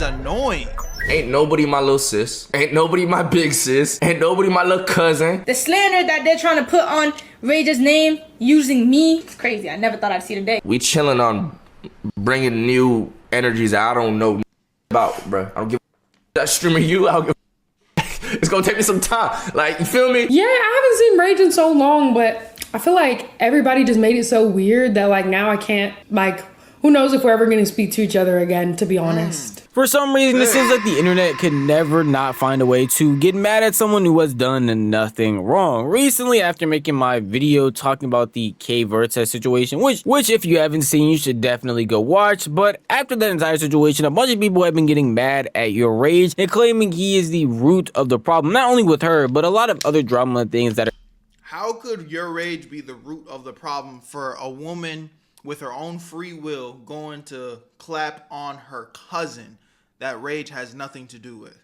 annoying. Ain't nobody my little sis. Ain't nobody my big sis. Ain't nobody my little cousin. The slander that they're trying to put on Rage's name using me, it's crazy. I never thought I'd see the day. We chilling on bringing new energies I don't know about, bro. I don't give a that streaming you. I don't give a it's gonna take me some time. Like, you feel me? Yeah, I haven't seen Rage in so long, but I feel like everybody just made it so weird that like now I can't, like, who knows if we're ever gonna speak to each other again, to be honest. For some reason, it seems like the internet could never not find a way to get mad at someone who has done nothing wrong. Recently, after making my video talking about the K Verta situation, which if you haven't seen, you should definitely go watch. But after that entire situation, a bunch of people have been getting mad at Yourrage and claiming he is the root of the problem, not only with her, but a lot of other drama and things that are. How could Yourrage be the root of the problem for a woman with her own free will going to clap on her cousin that Rage has nothing to do with?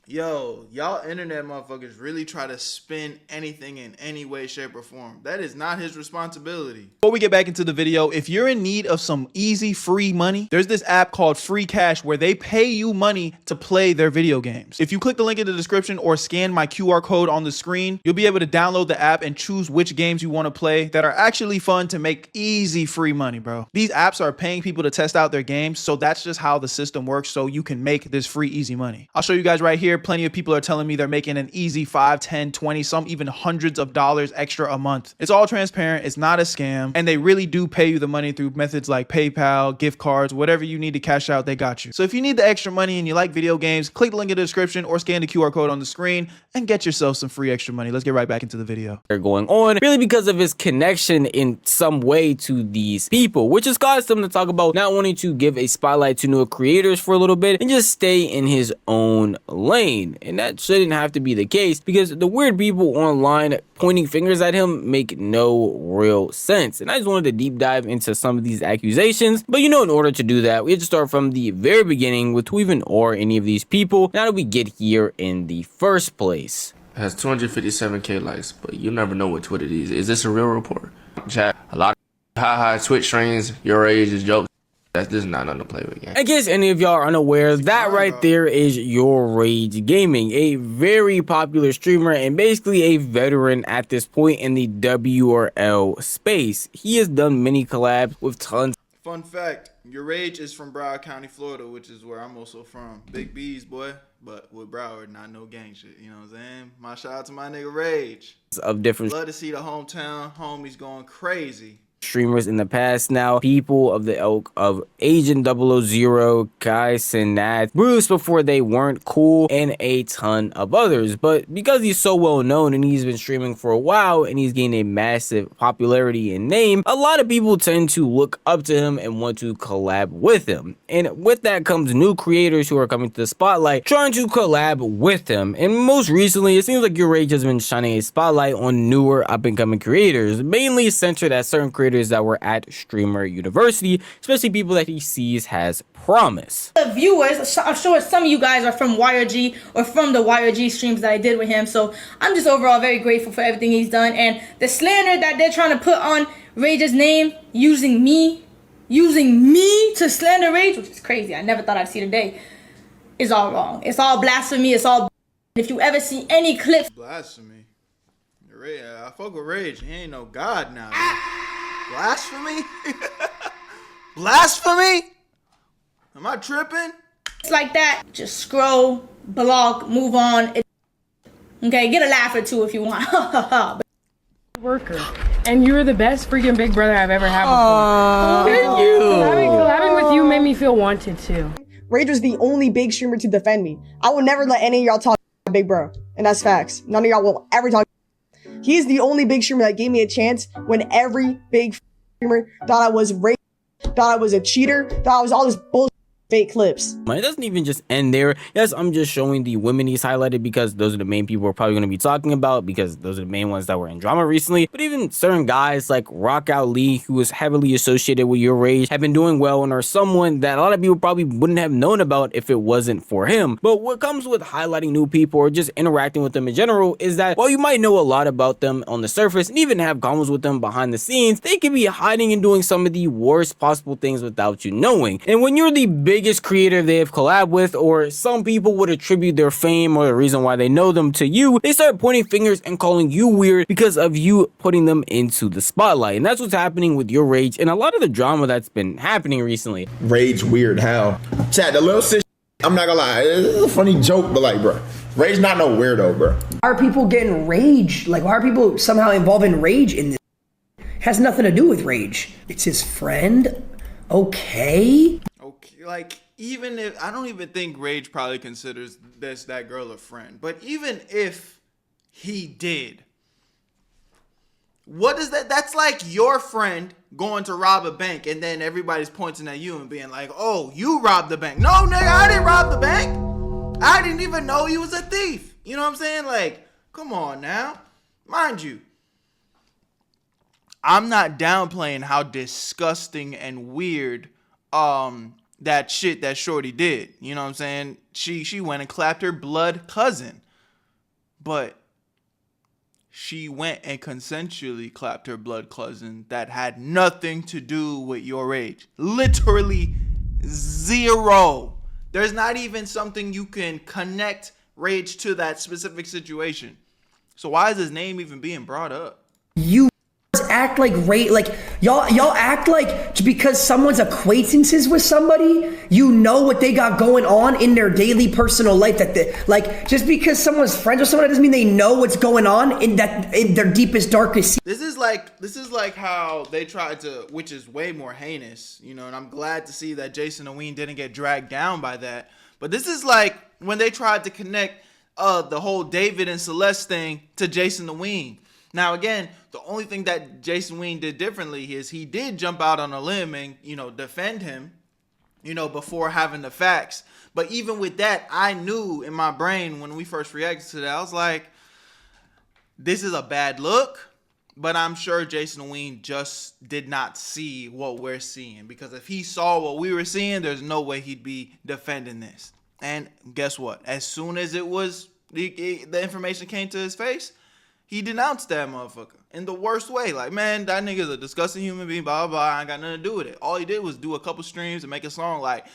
Yo, y'all internet motherfuckers really try to spin anything in any way, shape, or form. That is not his responsibility. Before we get back into the video, if you're in need of some easy, free money, there's this app called Free Cash where they pay you money to play their video games. If you click the link in the description or scan my QR code on the screen, you'll be able to download the app and choose which games you want to play that are actually fun to make easy, free money, bro. These apps are paying people to test out their games, so that's just how the system works, so you can make this free, easy money. I'll show you guys right here. Plenty of people are telling me they're making an easy 5, 10, 20, some even hundreds of dollars extra a month. It's all transparent. It's not a scam. And they really do pay you the money through methods like PayPal, gift cards, whatever you need to cash out, they got you. So if you need the extra money and you like video games, click the link in the description or scan the QR code on the screen and get yourself some free extra money. Let's get right back into the video. They're going on really because of his connection in some way to these people, which has caused him to talk about not wanting to give a spotlight to new creators for a little bit and just stay in his own lane. And that shouldn't have to be the case because the weird people online pointing fingers at him make no real sense. And I just wanted to deep dive into some of these accusations. But you know, in order to do that, we have to start from the very beginning with who even are any of these people. How did we get here in the first place? It has 257K likes, but you never know what Twitter is. Is this a real report? Chat, a lot of haha Twitch streams, Yourrage is jokes. This is not nothing to play with, gang. I guess any of y'all are unaware, that right there is Yourrage Gaming, a very popular streamer and basically a veteran at this point in the WRL space. He has done many collabs with tons. Fun fact, Yourrage is from Broward County, Florida, which is where I'm also from. Big B's, boy. But with Broward, not no gang shit. You know what I'm saying? My shout out to my nigga Rage. Of different. Love to see the hometown homies going crazy. Streamers in the past now, people of the ilk of Agent 000, Kai Sinat, Bruce before they weren't cool, and a ton of others. But because he's so well known and he's been streaming for a while and he's gained a massive popularity and name, a lot of people tend to look up to him and want to collab with him. And with that comes new creators who are coming to the spotlight trying to collab with him. And most recently, it seems like Yourrage has been shining a spotlight on newer up-and-coming creators, mainly centered at certain creators that were at Streamer University, especially people that he sees has promise. The viewers, I'm sure some of you guys are from YRG or from the YRG streams that I did with him, so I'm just overall very grateful for everything he's done. And the slander that they're trying to put on Rage's name using me to slander Rage, which is crazy. I never thought I'd see the day, is all wrong. It's all blasphemy. It's all. If you ever see any clips, blasphemy. I fuck with Rage. He ain't no god now. Blasphemy? Blasphemy? Am I tripping? It's like that. Just scroll, block, move on. Okay, get a laugh or two if you want. Worker. And you're the best freaking big brother I've ever had before. Thank you. Collabing with you made me feel wanted too. Rage was the only big streamer to defend me. I will never let any of y'all talk about big bro. And that's facts. None of y'all will ever talk. He's the only big streamer that gave me a chance when every big streamer thought I was racist, thought I was a cheater, thought I was all this bullshit. Fake clips. It doesn't even just end there. Yes, I'm just showing the women he's highlighted because those are the main people we're probably going to be talking about because those are the main ones that were in drama recently. But even certain guys like Rockout Lee, who is heavily associated with Yourrage, have been doing well and are someone that a lot of people probably wouldn't have known about if it wasn't for him. But what comes with highlighting new people or just interacting with them in general is that while you might know a lot about them on the surface and even have convos with them behind the scenes, they can be hiding and doing some of the worst possible things without you knowing. And when you're the big biggest creator they have collabed with, or some people would attribute their fame or the reason why they know them to you, they start pointing fingers and calling you weird because of you putting them into the spotlight. And that's what's happening with Yourrage and a lot of the drama that's been happening recently. Rage weird, how? Chat, the little sis, I'm not gonna lie, it's a funny joke, but like, bro, Rage not no weirdo, bro. Why are people getting rage? Like, why are people somehow involving rage in this? Has nothing to do with rage. It's his friend. Okay. Like, even if I don't even think Rage probably considers that girl a friend, but even if he did, what is that? That's like your friend going to rob a bank and then everybody's pointing at you and being like, oh, you robbed the bank. No, nigga, I didn't rob the bank. I didn't even know he was a thief. You know what I'm saying? Like, come on now. Mind you, I'm not downplaying how disgusting and weird that shit that Shorty did. You know what I'm saying? She went and clapped her blood cousin. But she went and consensually clapped her blood cousin that had nothing to do with Yourrage. Literally zero. There's not even something you can connect Rage to that specific situation. So why is his name even being brought up? You act like y'all act like because someone's acquaintances with somebody, you know what they got going on in their daily personal life. That they, like, just because someone's friends with someone, that doesn't mean they know what's going on in their deepest, darkest. This is like how they tried to, which is way more heinous, you know. And I'm glad to see that Jason and Ween didn't get dragged down by that. But this is like when they tried to connect the whole David and Celeste thing to Jason and Ween. Now, again, the only thing that Jason Ween did differently is he did jump out on a limb and, you know, defend him, you know, before having the facts. But even with that, I knew in my brain when we first reacted to that, I was like, this is a bad look. But I'm sure Jason Ween just did not see what we're seeing. Because if he saw what we were seeing, there's no way he'd be defending this. And guess what? As soon as it was, the information came to his face, he denounced that motherfucker in the worst way. Like, man, that nigga's a disgusting human being, blah, blah, blah. I ain't got nothing to do with it. All he did was do a couple streams and make a song. Like,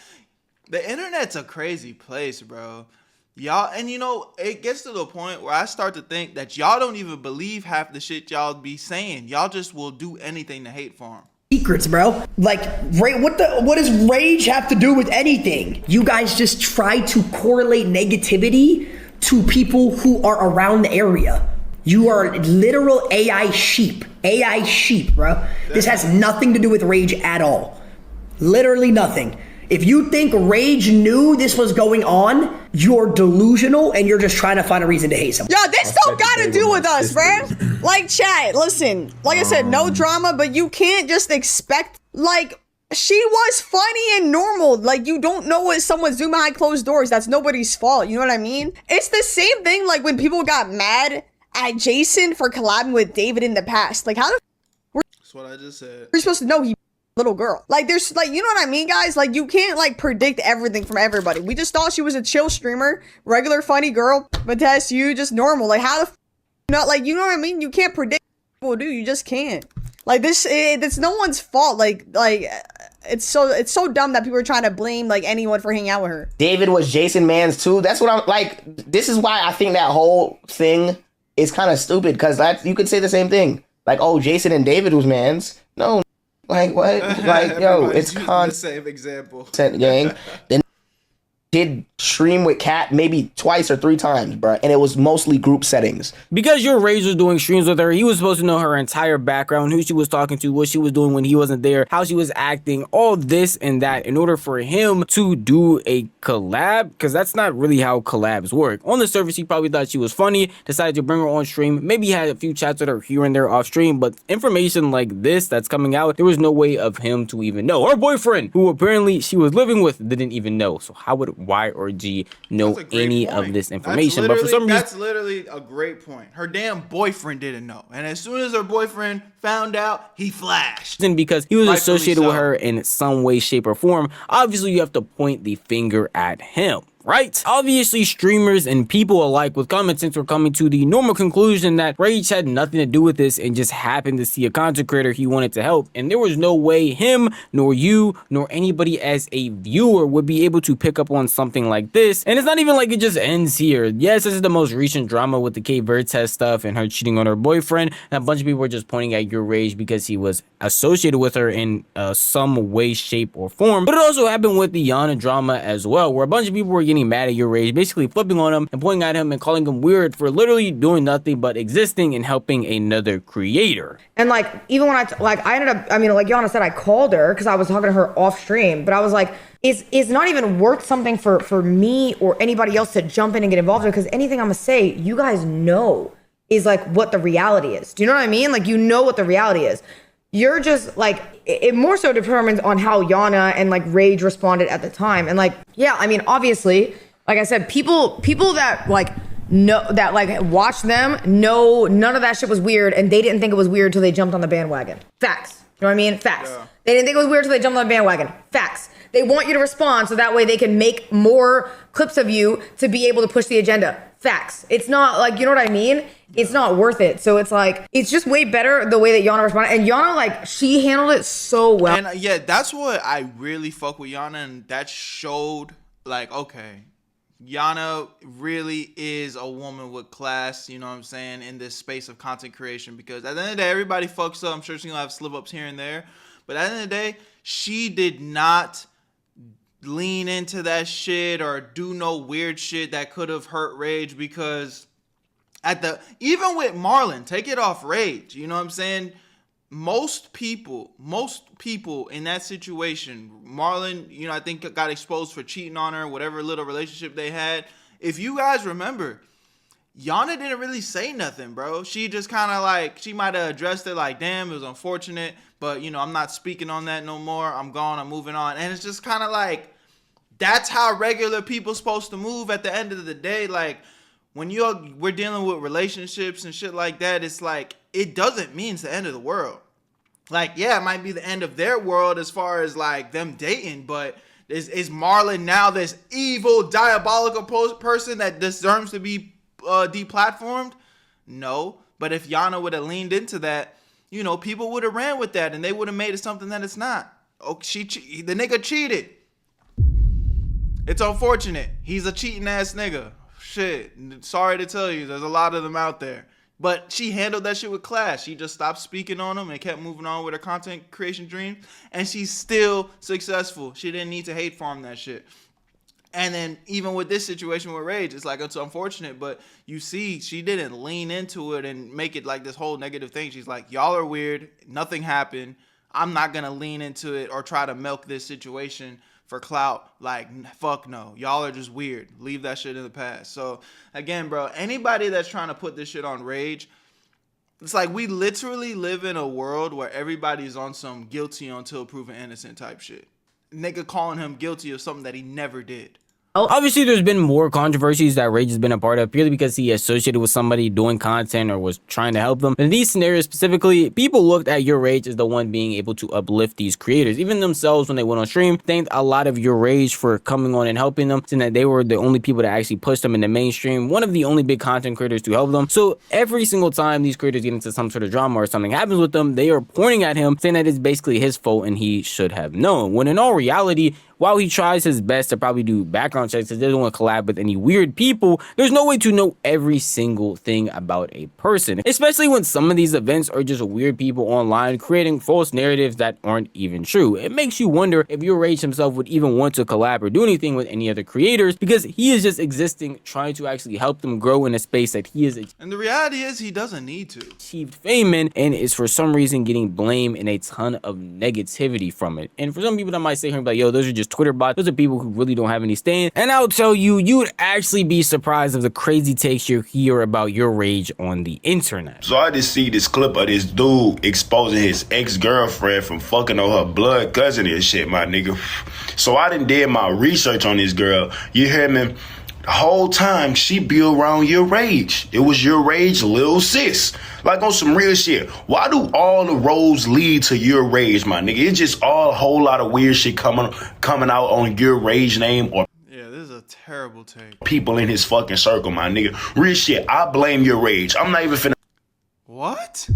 the internet's a crazy place, bro. Y'all, and you know, it gets to the point where I start to think that y'all don't even believe half the shit y'all be saying. Y'all just will do anything to hate for him. Secrets, bro. Like, what does rage have to do with anything? You guys just try to correlate negativity to people who are around the area. You are literal AI sheep. AI sheep, bro. This has nothing to do with rage at all. Literally nothing. If you think Rage knew this was going on, you're delusional and you're just trying to find a reason to hate someone. Yo, this don't gotta do with us, bruh. Like, chat, listen. Like I said, no drama, but you can't just expect, like, she was funny and normal. Like, you don't know what someone's doing behind closed doors. That's nobody's fault. You know what I mean? It's the same thing, like, when people got mad at Jason for collabing with David in the past. Like, how the That's what I just said. we're supposed to know he little girl? Like, there's, like, you know what I mean, guys? Like, you can't, like, predict everything from everybody. We just thought she was a chill streamer, regular funny girl, but that's you, just normal. Like, how the not, like, you know what I mean? You can't predict what people do. You just can't. Like, it's no one's fault. Like, it's so dumb that people are trying to blame, like, anyone for hanging out with her. David was Jason Mans too. That's what I'm like. This is why I think that whole thing is kind of stupid, because that you could say the same thing. Like, oh, Jason and David was mans. No, like what? Like, yo, it's the same example. Gang. Then did stream with Kat maybe twice or 3 times, bro, and it was mostly group settings. Because Yourrage was doing streams with her, he was supposed to know her entire background, who she was talking to, what she was doing when he wasn't there, how she was acting, all this and that, in order for him to do a collab, because that's not really how collabs work. On the surface, he probably thought she was funny, decided to bring her on stream, maybe he had a few chats with her here and there off stream, but information like this that's coming out, there was no way of him to even know. Her boyfriend, who apparently she was living with, didn't even know. So how would Y or G know any of this information? But for some reason, that's literally a great point. Her damn boyfriend didn't know, and as soon as her boyfriend found out, he flashed. And because he was Rightfully associated with so. her in some way, shape, or form, obviously you have to point the finger at him. right? Obviously, streamers and people alike with common sense were coming to the normal conclusion that Rage had nothing to do with this and just happened to see a content creator he wanted to help, and there was no way him, nor you, nor anybody as a viewer would be able to pick up on something like this. And it's not even like it just ends here. Yes, this is the most recent drama with the K Verta stuff and her cheating on her boyfriend, and a bunch of people were just pointing at Yourrage because he was associated with her in some way, shape, or form. But it also happened with the Jana drama as well, where a bunch of people were getting mad at Yourrage, basically flipping on him and pointing at him and calling him weird for literally doing nothing but existing and helping another creator. And like, even when I ended up, I mean, like Jana said, I called her because I was talking to her off stream, but I was like, it's not even worth something for me or anybody else to jump in and get involved in, because anything I'm gonna say, you guys know is like what the reality is. Do you know what I mean? Like, you know what the reality is. You're just like, it more so determines on how Jana and like Rage responded at the time. And like, yeah, I mean, obviously, like I said, people that like know, that like watch them know none of that shit was weird, and they didn't think it was weird till they jumped on the bandwagon. Facts. You know what I mean? Facts. Yeah. They didn't think it was weird till they jumped on the bandwagon. Facts. They want you to respond so that way they can make more clips of you to be able to push the agenda. Facts. It's not like, you know what I mean? It's not worth it. So it's like, it's just way better the way that Jana responded. And Jana, like, she handled it so well. And yeah, that's what I really fuck with Jana, and that showed like, okay, Jana really is a woman with class, you know what I'm saying, in this space of content creation. Because at the end of the day, everybody fucks up. I'm sure she's gonna have slip ups here and there. But at the end of the day, she did not lean into that shit or do no weird shit that could have hurt Rage, because even with Marlon, take it off Rage, you know what I'm saying? Most people in that situation, Marlon, you know, I think got exposed for cheating on her, whatever little relationship they had. If you guys remember, Jana didn't really say nothing, bro. She just kind of like, she might have addressed it like, damn, it was unfortunate, but, you know, I'm not speaking on that no more. I'm gone. I'm moving on. And it's just kind of like, that's how regular people supposed to move at the end of the day. Like, when we're dealing with relationships and shit like that, it's like, it doesn't mean it's the end of the world. Like, yeah, it might be the end of their world as far as like them dating, but is Marlon now this evil, diabolical person that deserves to be deplatformed? No. But if Jana would have leaned into that, you know, people would have ran with that and they would have made it something that it's not. Oh, the nigga cheated. It's unfortunate. He's a cheating ass nigga. Shit. Sorry to tell you, there's a lot of them out there. But she handled that shit with class. She just stopped speaking on him and kept moving on with her content creation dream. And she's still successful. She didn't need to hate farm that shit. And then even with this situation with Rage, it's like, it's unfortunate, but you see, she didn't lean into it and make it like this whole negative thing. She's like, y'all are weird. Nothing happened. I'm not going to lean into it or try to milk this situation for clout. Like, fuck no. Y'all are just weird. Leave that shit in the past. So again, bro, anybody that's trying to put this shit on Rage, it's like we literally live in a world where everybody's on some guilty until proven innocent type shit. Nigga calling him guilty of something that he never did. Obviously, there's been more controversies that Rage has been a part of purely because he associated with somebody doing content or was trying to help them. In these scenarios specifically, people looked at Yourrage as the one being able to uplift these creators. Even themselves, when they went on stream, thanked a lot of Yourrage for coming on and helping them, saying that they were the only people that actually pushed them in the mainstream, one of the only big content creators to help them. So every single time these creators get into some sort of drama or something happens with them, they are pointing at him, saying that it's basically his fault and he should have known. When in all reality, while he tries his best to probably do background checks, he doesn't want to collab with any weird people, there's no way to know every single thing about a person, especially when some of these events are just weird people online creating false narratives that aren't even true. It makes you wonder if Yourrage himself would even want to collab or do anything with any other creators, because he is just existing, trying to actually help them grow in a space that he is. And the reality is he doesn't need to. Achieved fame in, and is for some reason getting blamed and a ton of negativity from it. And for some people that might sit here and be like, yo, those are just Twitter bots. Those are people who really don't have any stand. And I'll tell you, you would actually be surprised of the crazy takes you hear about Yourrage on the internet. So I just see this clip of this dude exposing his ex-girlfriend from fucking on her blood cousin and shit, my nigga. So I done did my research on this girl. You hear me? The whole time she be around Yourrage. It was Yourrage little sis. Like on some real shit. Why do all the roads lead to Yourrage, my nigga? It's just all a whole lot of weird shit coming out on Yourrage name. Or yeah, this is a terrible take. People in his fucking circle, my nigga. Real shit. I blame Yourrage. I'm not even finna. What?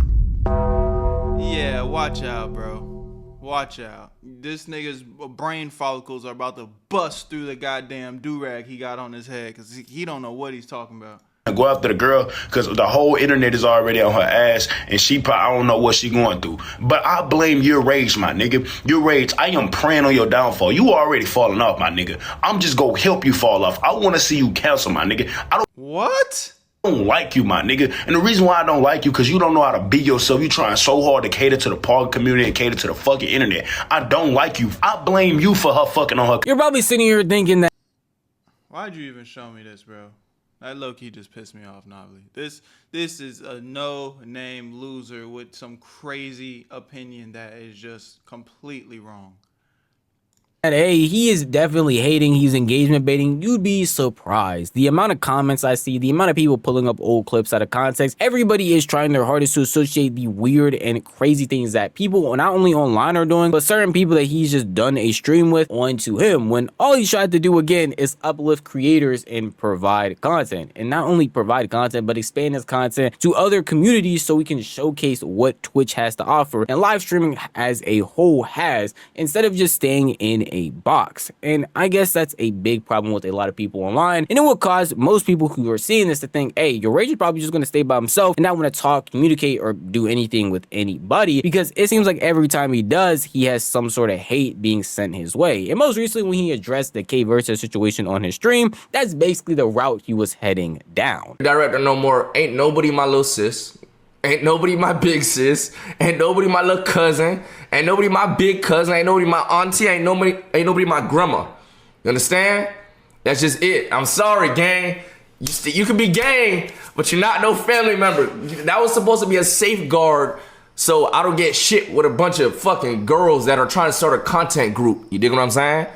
Yeah, watch out, bro. Watch out. This nigga's brain follicles are about to bust through the goddamn do-rag he got on his head because he don't know what he's talking about. Go after the girl because the whole internet is already on her ass and she probably, I don't know what she going through. But I blame Yourrage, my nigga. Yourrage, I am praying on your downfall. You already falling off, my nigga. I'm just gonna help you fall off. I want to see you cancel, my nigga. What? I don't like you, my nigga. And the reason why I don't like you, because you don't know how to be yourself. You trying so hard to cater to the park community and cater to the fucking internet. I don't like you. I blame you for her fucking on her. You're probably sitting here thinking that. Why'd you even show me this, bro? That low-key just pissed me off, Nobly. This is a no-name loser with some crazy opinion that is just completely wrong. Hey, he is definitely hating, he's engagement baiting. You'd be surprised. The amount of comments I see, the amount of people pulling up old clips out of context, everybody is trying their hardest to associate the weird and crazy things that people not only online are doing, but certain people that he's just done a stream with onto him, when all he's tried to do again is uplift creators and provide content. And not only provide content, but expand his content to other communities so we can showcase what Twitch has to offer and live streaming as a whole has, instead of just staying in a box. And I guess that's a big problem with a lot of people online, and it will cause most people who are seeing this to think, hey, Yourrage is probably just going to stay by himself and not want to talk, communicate, or do anything with anybody, because it seems like every time he does, he has some sort of hate being sent his way. And most recently, when he addressed the K Verta situation on his stream, that's basically the route he was heading down. Director no more. Ain't nobody my little sis. Ain't nobody my big sis. Ain't nobody my little cousin. Ain't nobody my big cousin. Ain't nobody my auntie. Ain't nobody my grandma. You understand? That's just it. I'm sorry, gang. You can be gang, but you're not no family member. That was supposed to be a safeguard so I don't get shit with a bunch of fucking girls that are trying to start a content group. You dig what I'm saying?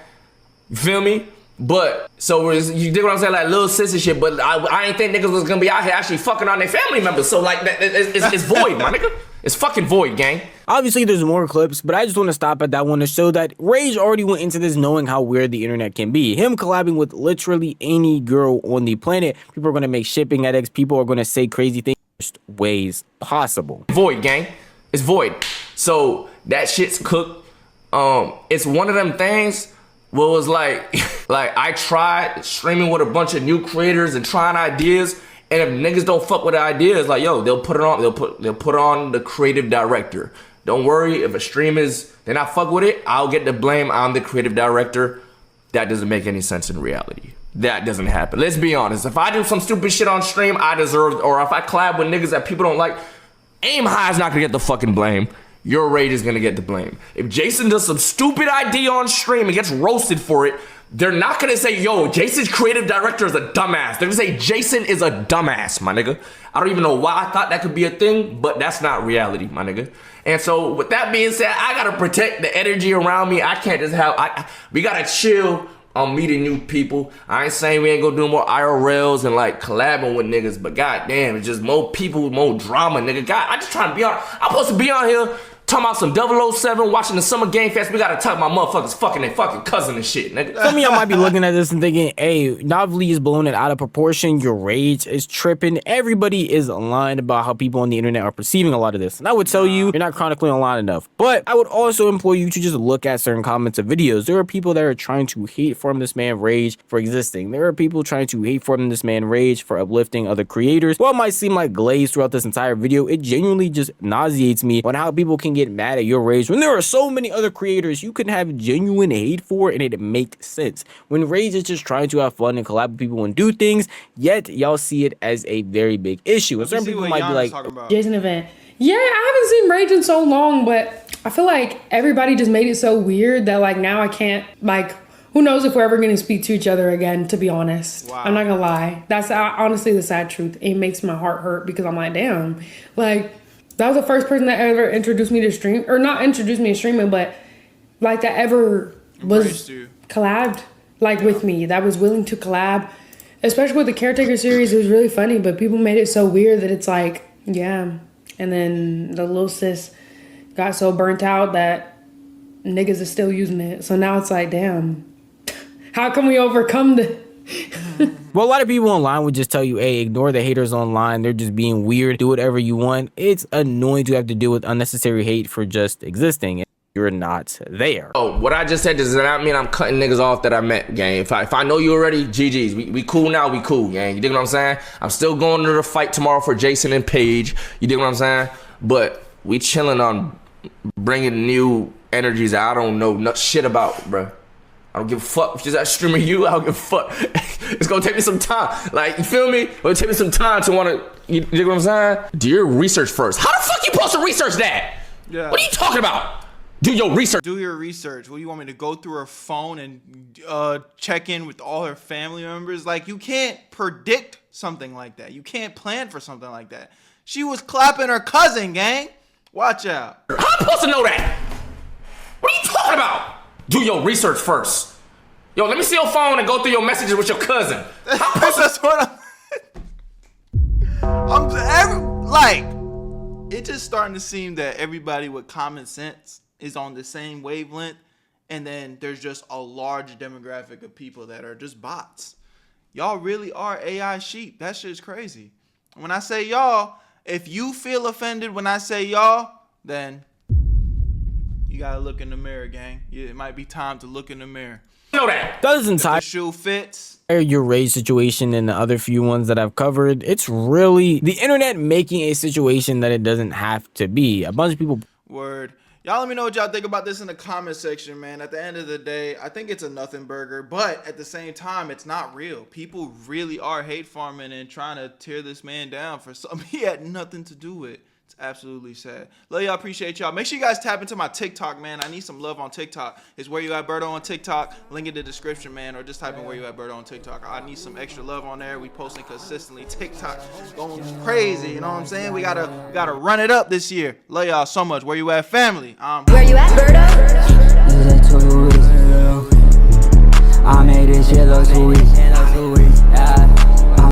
You feel me? But, so you dig what I'm saying? Like little sis and shit, but I ain't think niggas was gonna be out here actually fucking on their family members. So like, it's void, my nigga. It's fucking void, gang. Obviously, there's more clips, but I just want to stop at that one to show that Rage already went into this knowing how weird the internet can be. Him collabing with literally any girl on the planet. People are going to make shipping edits. People are going to say crazy things ways possible. Void, gang. It's void. So that shit's cooked. It's one of them things where it was like, I tried streaming with a bunch of new creators and trying ideas. And if niggas don't fuck with the idea, it's like, yo, they'll put it on. They'll put on the creative director. Don't worry, if a stream is they're not fuck with it, I'll get the blame. I'm the creative director. That doesn't make any sense in reality. That doesn't happen. Let's be honest. If I do some stupid shit on stream, I deserve. Or if I collab with niggas that people don't like, Aim High is not gonna get the fucking blame. Yourrage is gonna get the blame. If Jason does some stupid idea on stream and gets roasted for it, they're not gonna say, yo, Jason's creative director is a dumbass. They're gonna say Jason is a dumbass, my nigga. I don't even know why I thought that could be a thing, but that's not reality, my nigga. And so with that being said, I gotta protect the energy around me. I can't just have, we gotta chill on meeting new people. I ain't saying we ain't gonna do more IRLs and like collabing with niggas, but goddamn, it's just more people, more drama, nigga. God, I just trying to be on, I'm supposed to be on here talking about some 007, watching the Summer Game Fest. We gotta talk about motherfuckers fucking their fucking cousin and shit, nigga. Some of y'all might be looking at this and thinking, hey, Novely is blowing it out of proportion. Yourrage is tripping. Everybody is lying about how people on the internet are perceiving a lot of this. And I would tell you, you're not chronicling online enough. But I would also implore you to just look at certain comments of videos. There are people that are trying to hate from this man Rage for existing. There are people trying to hate from this man Rage for uplifting other creators. While it might seem like glaze throughout this entire video, it genuinely just nauseates me on how people can get mad at Yourrage when there are so many other creators you can have genuine hate for and it makes sense. When Rage is just trying to have fun and collab with people and do things, yet y'all see it as a very big issue. And certain people might be like, Jason event. Yeah, I haven't seen Rage in so long, but I feel like everybody just made it so weird that like now I can't, like, who knows if we're ever going to speak to each other again, to be honest. Wow. I'm not gonna lie. That's honestly the sad truth. It makes my heart hurt because I'm like, damn, like, that was the first person that ever introduced me to stream, or not introduced me to streaming, but like that ever was collabed like with me, that was willing to collab, especially with the Caretaker series. It was really funny, but people made it so weird that it's like, yeah. And then the little sis got so burnt out that niggas are still using it. So now it's like, damn, how can we overcome Well, a lot of people online would just tell you, hey, ignore the haters online. They're just being weird. Do whatever you want. It's annoying to have to deal with unnecessary hate for just existing. You're not there. Oh, what I just said does not mean I'm cutting niggas off that I met, gang. If I know you already, GG's. We cool now, we cool, gang. You dig what I'm saying? I'm still going to the fight tomorrow for Jason and Paige. You dig what I'm saying? But we chilling on bringing new energies that I don't know shit about, bro. I don't give a fuck if just streaming you. I don't give a fuck. It's gonna take me some time. Like, you feel me? It's gonna take me some time to wanna, you dig what I'm saying? Do your research first. How the fuck you supposed to research that? Yeah. What are you talking about? Do your research. Do your research. What do you want me to go through her phone and check in with all her family members? Like, you can't predict something like that. You can't plan for something like that. She was clapping her cousin, gang. Watch out. How am I supposed to know that? What are you talking about? Do your research first. Yo, let me see your phone and go through your messages with your cousin. That's what it's just starting to seem that everybody with common sense is on the same wavelength, and then there's just a large demographic of people that are just bots. Y'all really are AI sheep. That shit's crazy. When I say y'all, if you feel offended when I say y'all, then you gotta look in the mirror, gang. It might be time to look in the mirror. You know that. Does entire The shoe fits. Yourrage situation and the other few ones that I've covered, it's really the internet making a situation that it doesn't have to be. A bunch of people. Word. Y'all let me know what y'all think about this in the comment section, man. At the end of the day, I think it's a nothing burger, but at the same time, it's not real. People really are hate farming and trying to tear this man down for something he had nothing to do with. It's absolutely sad. Love y'all, appreciate y'all. Make sure you guys tap into my TikTok, man. I need some love on TikTok. It's Whereyouatberto on TikTok. Link in the description, man, or just type in Whereyouatberto on TikTok. I need some extra love on there. We posting consistently. TikTok going crazy, you know what I'm saying? We gotta run it up this year. Love y'all so much. Where you at, family? Where you at, Berto?